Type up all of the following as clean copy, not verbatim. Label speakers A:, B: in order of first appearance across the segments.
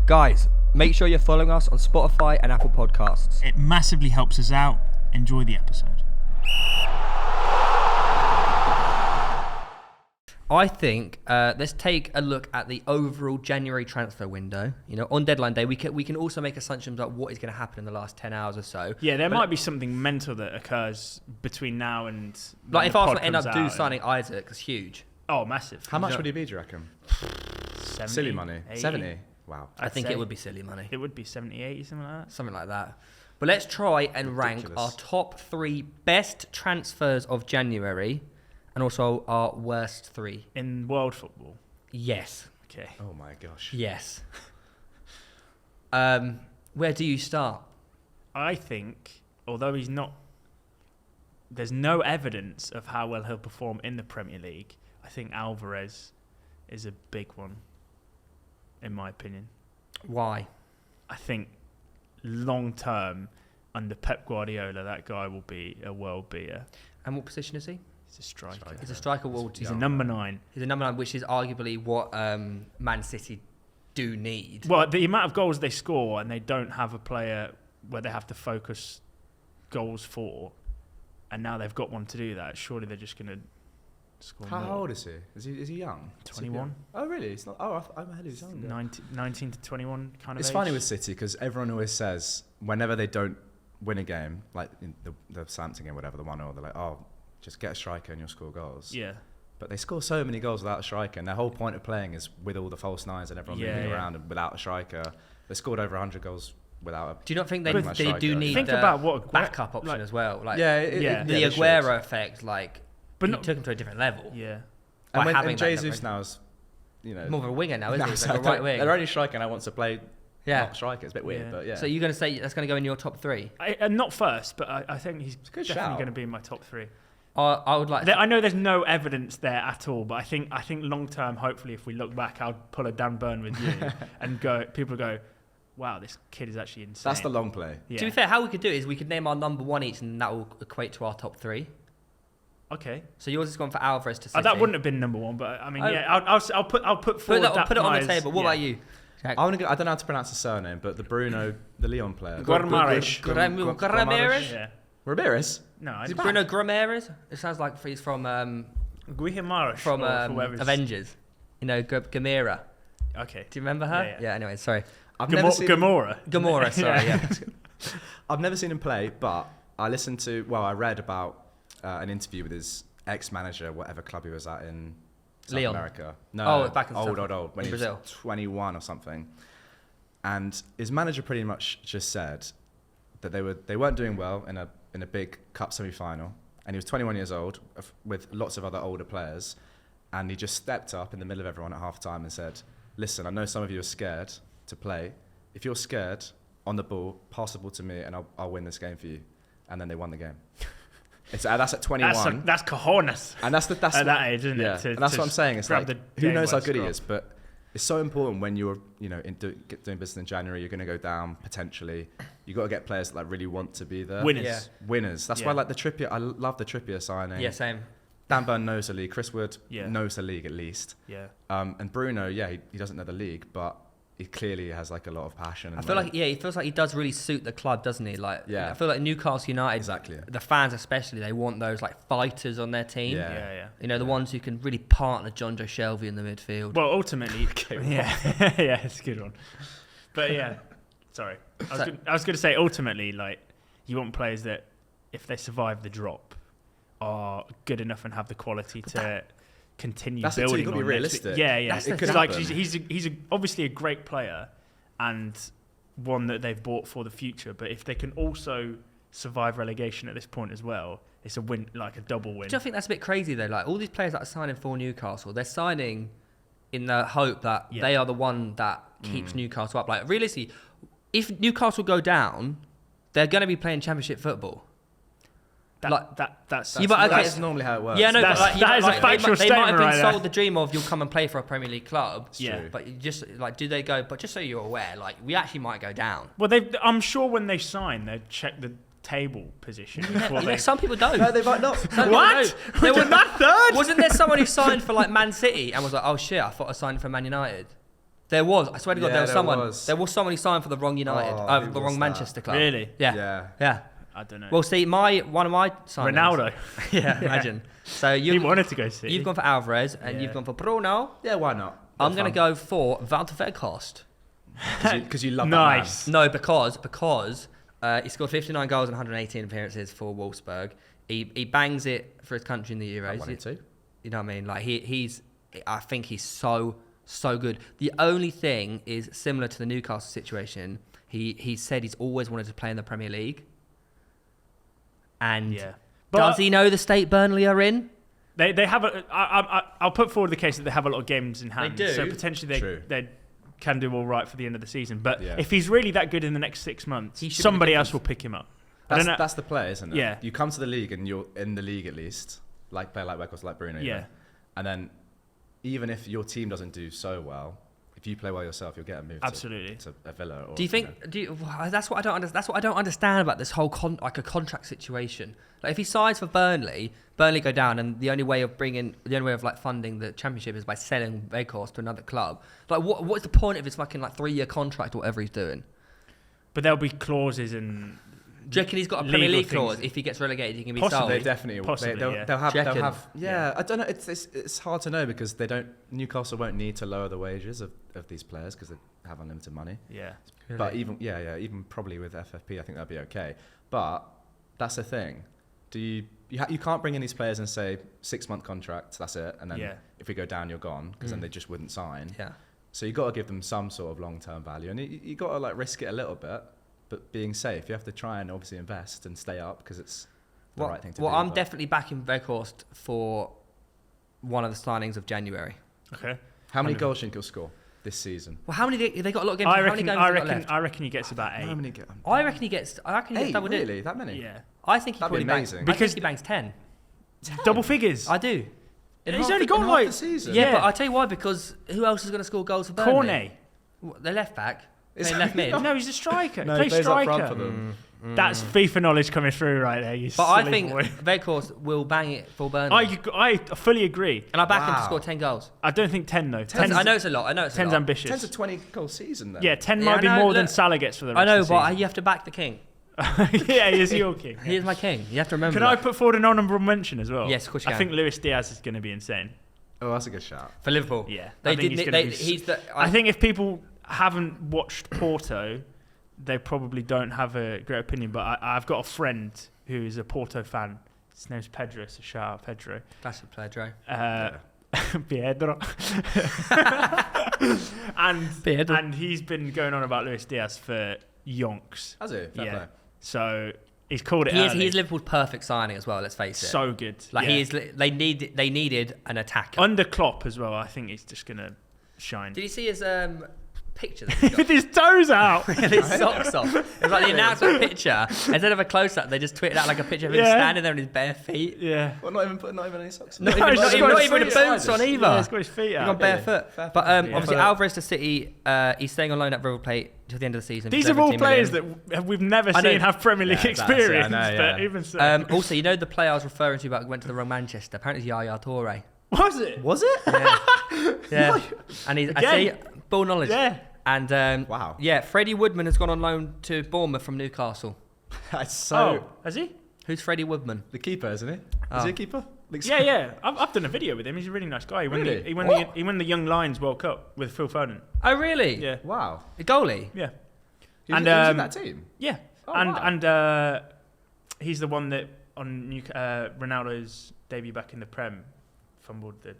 A: Guys, make sure you're following us on Spotify and Apple Podcasts.
B: It massively helps us out. Enjoy the episode.
A: I think let's take a look at the overall January transfer window. You know, on deadline day, we can also make assumptions about what is going to happen in the last 10 hours or so.
B: Yeah, there might be something mental that occurs between now and...
A: Like if Arsenal end up signing Isaac, it's huge.
B: Oh, massive.
C: How much would he be, do you reckon?
B: 70,
C: Silly money.
B: 80?
C: 70? Wow.
A: I think it would be silly money.
B: It would be 70, 80, something like that.
A: Something like that. But let's try and rank our top 3 best transfers of January and also our worst 3.
B: In world football?
A: Yes.
B: Okay.
C: Oh my gosh.
A: Yes. Where do you start?
B: I think, although he's not... There's no evidence of how well he'll perform in the Premier League. I think Alvarez is a big one, in my opinion.
A: Why?
B: I think long term, under Pep Guardiola, that guy will be a world beater.
A: And what position is he?
B: He's a striker.
A: He's a striker.
B: He's a number 9.
A: He's a number 9, which is arguably what Man City do need.
B: Well, the amount of goals they score, and they don't have a player where they have to focus goals for, and now they've got one to do that. Surely they're just going to score
C: How
B: more.
C: old is he? Is he young?
B: 21.
C: Oh, really? It's not. Oh, I'm ahead. He's younger.
B: 19 to 21 kind of
C: It's
B: age.
C: funny with City because everyone always says whenever they don't win a game, like in the Southampton game, whatever, the 1-0, they're like, oh, just get a striker and you'll score goals.
B: Yeah.
C: But they score so many goals without a striker, and their whole point of playing is with all the false nines and everyone moving around and without a striker. They scored over 100 goals without a...
A: Do you not think they
C: striker.
A: do need
B: Think about what
A: a backup option as well? Like,
C: the
A: the Aguero effect, like,
B: but
A: he took him to a different level.
B: Yeah.
C: And Jesus now is, you know...
A: More of a winger now, isn't he? He's like a
C: so
A: right wing.
C: Their only striker now wants to play not striker. It's a bit weird, but yeah.
A: So you're going to say that's going to go in your top 3?
B: Not first, but I think he's definitely going to be in my top 3.
A: I would like.
B: I know there's no evidence there at all, but I think long term, hopefully, if we look back, I'll pull a Dan Burn with you and people go, wow, this kid is actually insane.
C: That's the long play.
B: Yeah.
A: To be fair, how we could do it is we could name our number 1 each, and that will equate to our top 3.
B: Okay.
A: So yours is gone for Alvarez to City.
B: That wouldn't have been number 1, but I mean, I'll put forward.
A: Put it on the table. What about you?
C: I don't know how to pronounce the surname, but the Leon player.
B: Ramirez.
A: Yeah.
C: Ramirez?
B: No,
A: Bruno Ramirez. It sounds like he's from
B: Guimarães
A: from Avengers. You know, Gamera.
B: Okay.
A: Do you remember her?
B: Yeah.
A: Anyway, sorry.
B: Gamora.
A: Sorry. Yeah.
C: I've never seen him play, but I read about an interview with his ex-manager, whatever club he was at in South America. No,
A: back in
C: old, when he
A: Brazil.
C: was 21 or something. And his manager pretty much just said that they weren't doing well in a big cup semi-final, and he was 21 years old with lots of other older players, and he just stepped up in the middle of everyone at half-time and said, listen, I know some of you are scared to play. If you're scared on the ball, pass the ball to me and I'll win this game for you. And then they won the game. That's at 21.
B: That's cojones.
C: And that's
B: at that age, isn't it?
C: And that's what I'm saying. It's like, who knows how good he is, but it's so important when you're, doing business in January, you're going to go down potentially. You got to get players that like really want to be there. Winners. That's why like the Trippier. I love the Trippier signing.
A: Yeah, same.
C: Dan Burn knows the league. Chris Wood knows the league at least.
B: Yeah.
C: And Bruno, he doesn't know the league, but he clearly has like a lot of passion.
A: I feel like he feels like he does really suit the club, doesn't he? Like, I feel like Newcastle United,
C: exactly.
A: The fans especially, they want those like fighters on their team.
B: Yeah.
A: You know, the ones who can really partner John Joe Shelby in the midfield.
B: Well, ultimately, it's a good one. But yeah, sorry, I was going to say ultimately, like, you want players that, if they survive the drop, are good enough and have the quality to continue building.
C: That's you've got to be realistic.
B: Yeah. Because like he's obviously a great player and one that they've bought for the future. But if they can also survive relegation at this point as well, it's a win, like a double win.
A: Do you think that's a bit crazy though? Like all these players that are signing for Newcastle, they're signing in the hope that they are the one that keeps Newcastle up. Like realistically, if Newcastle go down, they're going to be playing Championship football.
C: That's normally how it works.
A: Yeah, no,
B: that is a factual statement.
A: They might have been
B: right
A: sold the dream of you'll come and play for a Premier League club.
B: Yeah,
A: but you just like, do they go? But just so you're aware, like we actually might go down.
B: Well, I'm sure when they sign, they check the table position.
A: Some people don't.
C: No, they might not.
B: What? They were not third.
A: Wasn't there someone who signed for like Man City and was like, oh shit, I thought I signed for Man United? There was. I swear to God, there was someone.
C: was.
A: There was someone who signed for the wrong United,
C: Who
A: the
C: was
A: wrong
C: that?
A: Manchester club.
B: Really?
A: Yeah.
B: I don't know.
A: Well, see, one of my signings.
B: Ronaldo.
A: Yeah, imagine. So
B: He wanted to go City.
A: You've gone for Alvarez and you've gone for Bruno.
C: Yeah, why not?
A: I'm going to go for Wout Weghorst.
C: Because you love
B: Nice.
C: that
A: No, because he scored 59 goals and 118 appearances for Wolfsburg. He bangs it for his country in the Euros.
C: man. 1
A: You know what I mean? Like I think he's so good. The only thing is similar to the Newcastle situation. He said he's always wanted to play in the Premier League. And does he know the state Burnley are in?
B: They have I'll put forward the case that they have a lot of games in hand.
A: They do.
B: So potentially they can do all right for the end of the season. But
C: Yeah.
B: if he's really that good in the next 6 months,
A: He should be
B: somebody
A: the
B: else will pick him up. I don't know.
C: That's the play, isn't it?
B: Yeah.
C: You come to the league and you're in the league at least, like player like Weghorst, like Bruno.
B: Yeah.
C: Even. And then even if your team doesn't do so well, if you play well yourself, you'll get a move
B: Absolutely.
C: to a Villa. Or,
A: Do you think? That's what I don't understand. That's what I don't understand about this whole a contract situation. Like if he signs for Burnley go down, and the only way of like funding the Championship is by selling Weghorst to another club. Like what's the point of his fucking like 3-year contract or whatever he's doing?
B: But there'll be clauses and.
A: Do you reckon he's got a Premier
B: Legal
A: League clause?
B: things.
A: If he gets relegated, he can be
B: Possibly.
A: sold.
C: They definitely
B: Possibly,
C: they'll
B: yeah.
C: have.
A: Do you
C: They'll
A: reckon?
C: have. Yeah, I don't know. It's hard to know because they don't. Newcastle won't need to lower the wages of these players because they have unlimited money.
B: Yeah.
C: But even probably with FFP, I think that'd be okay. But that's the thing. You can't bring in these players and say 6-month contract, that's it, and then if we go down, you're gone because then they just wouldn't sign.
A: Yeah.
C: So you got to give them some sort of long-term value, and you got to like risk it a little bit, but being safe, you have to try and obviously invest and stay up because it's the right thing to do.
A: Well, I'm definitely backing Weghorst for one of the signings of January.
B: Okay.
C: How many goals do you think he'll score this season?
A: Well, how many? They got a lot of games.
B: I
A: how many games have they got left?
B: reckon he gets about 8.
C: How many? Get,
A: I reckon he gets. Double digits.
C: really? That many?
B: Yeah.
A: I think he
C: That'd be
A: probably bangs.
C: amazing.
A: I think
B: Because-
A: he bangs 10.
B: Double figures.
A: I do.
B: He's only got
C: half
B: like
C: the season.
A: Yeah, but I tell you why. Because who else is going to score goals for Burnley?
B: Cornet.
A: The left back.
C: Is
A: Left mid.
B: No, he's a striker.
C: No,
B: He
C: he
B: plays
C: plays up
B: striker.
C: front for them.
B: That's FIFA knowledge coming through right there. You
A: But I
B: silly
A: think
B: boy.
A: Weghorst will bang it for Burnley.
B: I fully agree.
A: And I back him to
C: Wow.
A: score 10 goals.
B: I don't think 10 though.
A: 10,
B: 10's,
A: I know it's a lot. 10's
B: ambitious.
C: 10 to 20 goal season then.
B: Yeah, 10
A: Yeah,
B: might
A: I
B: be
A: know,
B: more than
A: look.
B: Salah gets for the rest
A: I know,
B: of the
A: but you have to back the king.
B: season. Yeah, he's your king.
A: He is my king. You have to remember
B: Can I
A: that.
B: put forward an honourable mention as well?
A: Yes, of course you
B: I
A: can.
B: think Luis Diaz is going to be insane.
C: Oh, that's a good shout.
A: For Liverpool.
B: Yeah.
A: They
B: I think
A: did.
B: he's gonna be
A: He's the.
B: I think if people haven't watched Porto, they probably don't have a great opinion. But I've got a friend who is a Porto fan. His name's Pedro, so shout out Pedro.
A: That's a player,
B: Pedro. and he's been going on about Luis Diaz for yonks.
C: Has he? Fair
B: Yeah.
C: play.
B: So he's called it
A: He is.
B: early.
A: He is Liverpool's perfect signing as well. Let's face it.
B: So good.
A: Like
B: yeah.
A: he is. They needed an attacker.
B: Under Klopp as well. I think he's just gonna shine.
A: Did you see his picture? That he got?
B: With his toes out.
A: With his socks off. It was like the announcement picture. Instead of a close-up, they just tweeted out like a picture of him
B: Yeah.
A: standing there on his bare feet.
B: Yeah.
C: Well, not even any socks.
A: Not
B: No,
A: even,
B: he's
A: not
B: just
A: even,
B: got
A: not
B: his
A: even the
B: feet
A: boots on either.
B: Yeah, he's got his feet
A: He's
B: out.
A: gone barefoot.
C: Fair
A: But
C: play.
A: obviously,
C: Yeah.
A: Alvarez to City, he's staying on loan at River Plate till the end of the season.
B: These
A: for
B: are all
A: 17
B: players
A: million.
B: that we've never
A: I know.
B: seen have Premier League
C: Yeah, that's it, I
B: experience.
C: know,
B: But
C: yeah.
B: even so.
A: Also, you know the player I was referring to about went to the wrong Manchester. Apparently, it's Yaya Toure.
B: Was it?
C: Was it?
A: Yeah, and he's. I
B: Again?
A: say full knowledge.
B: Yeah.
A: And
C: Wow.
A: Yeah, Freddie Woodman has gone on loan to Bournemouth from Newcastle.
C: That's so.
B: Oh, has he?
A: Who's Freddie Woodman?
C: The keeper, isn't he? Is
A: Oh.
C: he a keeper?
B: Yeah, yeah. I've done a video with him. He's a really nice guy. He won,
C: Really?
B: he won the Young Lions World Cup with Phil Foden.
A: Oh, really?
B: Yeah.
C: Wow.
A: The goalie.
B: Yeah.
C: He was,
B: And,
C: he was in
B: um,
C: that team.
B: Yeah.
C: Oh,
B: and
C: wow.
B: he's the one that on Ronaldo's debut back in the Prem fumbled the.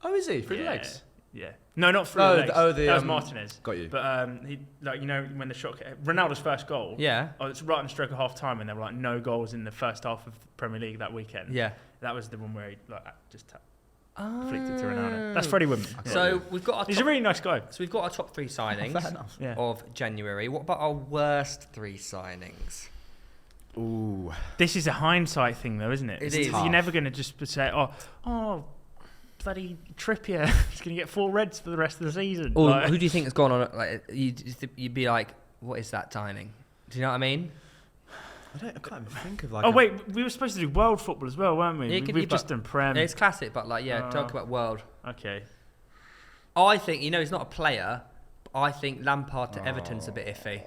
C: Oh, is he? Through the
B: Yeah.
C: legs?
B: Yeah. No, not through
C: Oh,
B: the
C: the-
B: legs.
C: oh, the,
B: that was
C: um,
B: Martinez.
C: Got you.
B: But he, like, you know, when the shot, Ronaldo's first goal.
A: Yeah.
B: Oh, it's right on the stroke of half time, and there were like no goals in the first half of the Premier League that weekend.
A: Yeah.
B: That was the one where he like just flicked it to Ronaldo. That's Freddie Woodman. Yeah.
A: So we've got our
B: He's a
A: top,
B: really nice guy.
A: so we've got our top 3 signings
C: Fair enough.
B: Yeah.
A: of January. What about our worst 3 signings?
C: Ooh.
B: This is a hindsight thing, though, isn't it?
A: It
B: It's
A: is.
B: You're never going to just say, oh, bloody Trippier is going to get 4 reds for the rest of the season.
A: Or
B: Like-
A: who do you think has gone on? Like you'd be like, what is that signing? Do you know what I mean?
C: I can't even think of like.
B: Oh wait, we were supposed to do world football as well, weren't we?
A: Yeah, it could
B: We've
A: be,
B: just
A: but-
B: done Prem.
A: It's classic, but like, yeah, talk about world.
B: Okay.
A: I think, he's not a player, but I think Lampard to Everton's a bit iffy.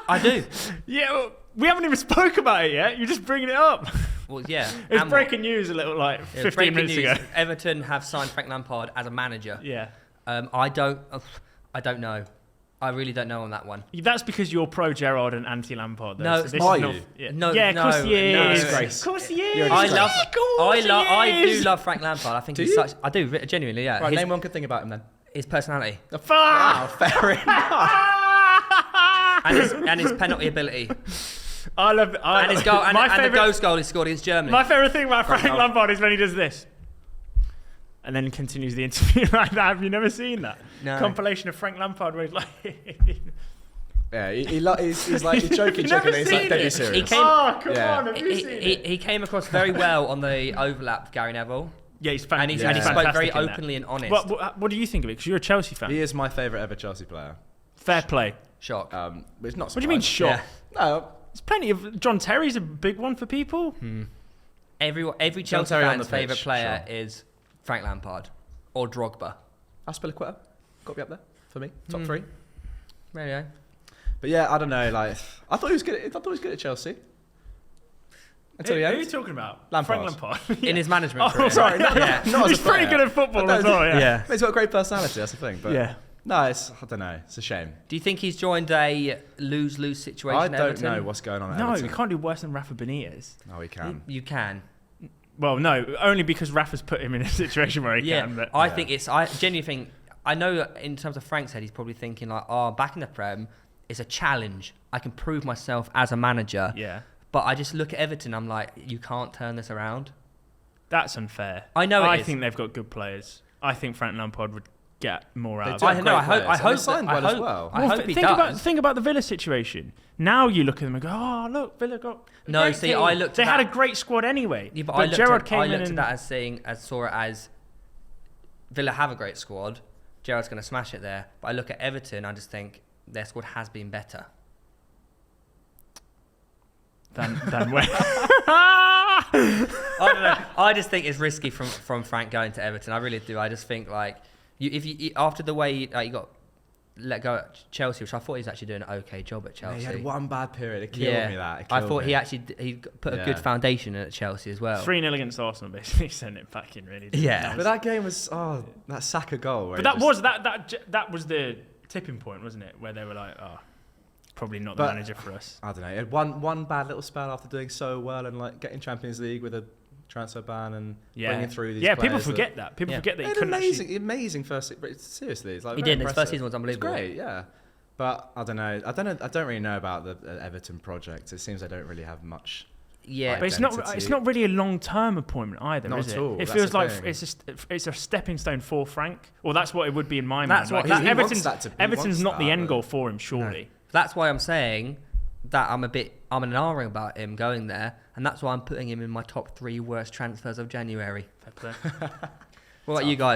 A: I do.
B: Yeah, well, we haven't even spoke about it yet. You're just bringing it up.
A: Well, yeah.
B: It's breaking news a little 15 minutes ago.
A: Everton have signed Frank Lampard as a manager.
B: Yeah.
A: I don't know. I really don't know on that one.
B: That's because you're pro Gerrard and anti Lampard.
A: No,
B: so
C: are you?
B: Yeah,
A: No,
B: of course he is.
C: Disgrace.
B: Of course he is.
A: I do love Frank Lampard. I think I do genuinely. Yeah.
C: Right, name one good thing about him then.
A: His personality
C: Wow, fair enough.
A: and his penalty ability.
B: I love it.
A: And his goal and the ghost goal he scored against Germany.
B: My favourite thing about Frank Lampard is when he does this. And then continues the interview like that. Have you never seen that?
A: No.
B: Compilation of Frank Lampard where he's like...
C: Yeah, he's like, he's joking,
B: You've
C: joking,
B: never
C: and he's like
B: seen
C: deadly
B: it?
C: serious.
A: Come
B: on,
C: Yeah.
B: have you seen it?
A: He came across very well on the overlap with Gary Neville.
B: Yeah, he's
A: And
B: fantastic.
A: he spoke very
B: fantastic in that.
A: openly and honest.
B: What do you think of it? Because you're a Chelsea fan.
C: He is my favourite ever Chelsea player.
B: Fair play.
A: Shock.
C: But it's not.
B: What do you mean shock?
A: Yeah.
C: No,
B: There's plenty of... John Terry's a big one for people.
A: Every
C: John
A: Chelsea
C: Terry on
A: fan's
C: the pitch,
A: favourite player
C: sure.
A: is Frank Lampard or Drogba.
C: Aspilicueta got to be up there for me. Top three.
A: Radio.
C: But yeah, I don't know. Like, I thought he was good. I thought he was good at Chelsea. Until
B: Who
C: the
B: are
C: end.
B: you talking about?
C: Lampard.
B: Frank Lampard.
A: In his management
B: Oh,
A: career.
B: sorry.
C: not as
B: He's
C: a
B: pretty
C: player.
B: good at football as well, yeah.
C: He's got a great personality. That's the thing. But
B: Yeah.
C: no, I don't know. It's a shame.
A: Do you think he's joined a lose-lose situation
C: I
A: at
C: don't
A: Everton?
C: know what's going on at
B: No,
C: Everton.
B: you can't do worse than Rafa Benitez.
C: No, he can.
A: You can.
B: Well, no, only because Rafa's put him in a situation where he
A: Yeah.
B: can. But
A: I think I genuinely think... I know in terms of Frank's head, he's probably thinking like, back in the Prem, it's a challenge. I can prove myself as a manager.
B: yeah,
A: But I just look at Everton, I'm like, you can't turn this around.
B: that's unfair.
A: I know it
B: I
A: is.
B: think they've got good players. I think Frank Lampard would get more out of
C: do
B: it.
C: have
A: I
C: great players, and they
A: hope
C: signed well as well.
A: I hope he does.
B: Think about the Villa situation. Now you look at them and go, oh, look, Villa got... a
A: No,
B: great
A: see,
B: team.
A: I looked
B: They
A: at
B: had
A: that-
B: a great squad anyway.
A: Yeah,
B: but Gerrard came in
A: at
B: and...
A: that saw it as Villa have a great squad. Gerrard's going to smash it there. But I look at Everton, I just think their squad has been better.
B: Than when?
A: I don't know. I just think it's risky from Frank going to Everton. I really do. I just think like if you after the way you got let go at Chelsea, which I thought he was actually doing an okay job at Chelsea.
C: Yeah, he had one bad period. It killed me. That
A: I thought he put a good foundation in at Chelsea as well.
B: 3-0 against Arsenal basically sent it back in, really. didn't
A: Yeah.
B: it?
C: But that game was that Saka goal. Where
B: But that was the tipping point, wasn't it? Where they were like, probably not the
C: But-
B: manager for us.
C: I don't know. He had one bad little spell after doing so well and like getting Champions League with a transfer ban and bringing through these.
B: People
C: players
B: forget that. People forget that
C: He
B: he
C: had
B: couldn't
C: amazing first. Seriously, it's like
A: He
C: very
A: did. His
C: impressive.
A: first season was unbelievable.
C: It's great, yeah. But I don't know. I don't really know about the Everton project. It seems they don't really have much.
A: Yeah,
B: But
C: identity.
B: it's not really a long-term appointment either,
C: Not
B: is
C: at
B: it?
C: all,
B: It
C: that's
B: feels
C: the
B: like
C: thing.
B: it's a stepping stone for Frank. Well, that's what it would be in my
A: That's
B: mind.
A: what
B: Like,
A: he wants
B: Everton's
C: wants
B: not the
C: that,
B: end
C: but-
B: goal for him, surely.
A: That's why I'm saying that I'm an R-ing about him going there, and that's why I'm putting him in my top 3 worst transfers of January.
B: Fair play.
A: What about you guys?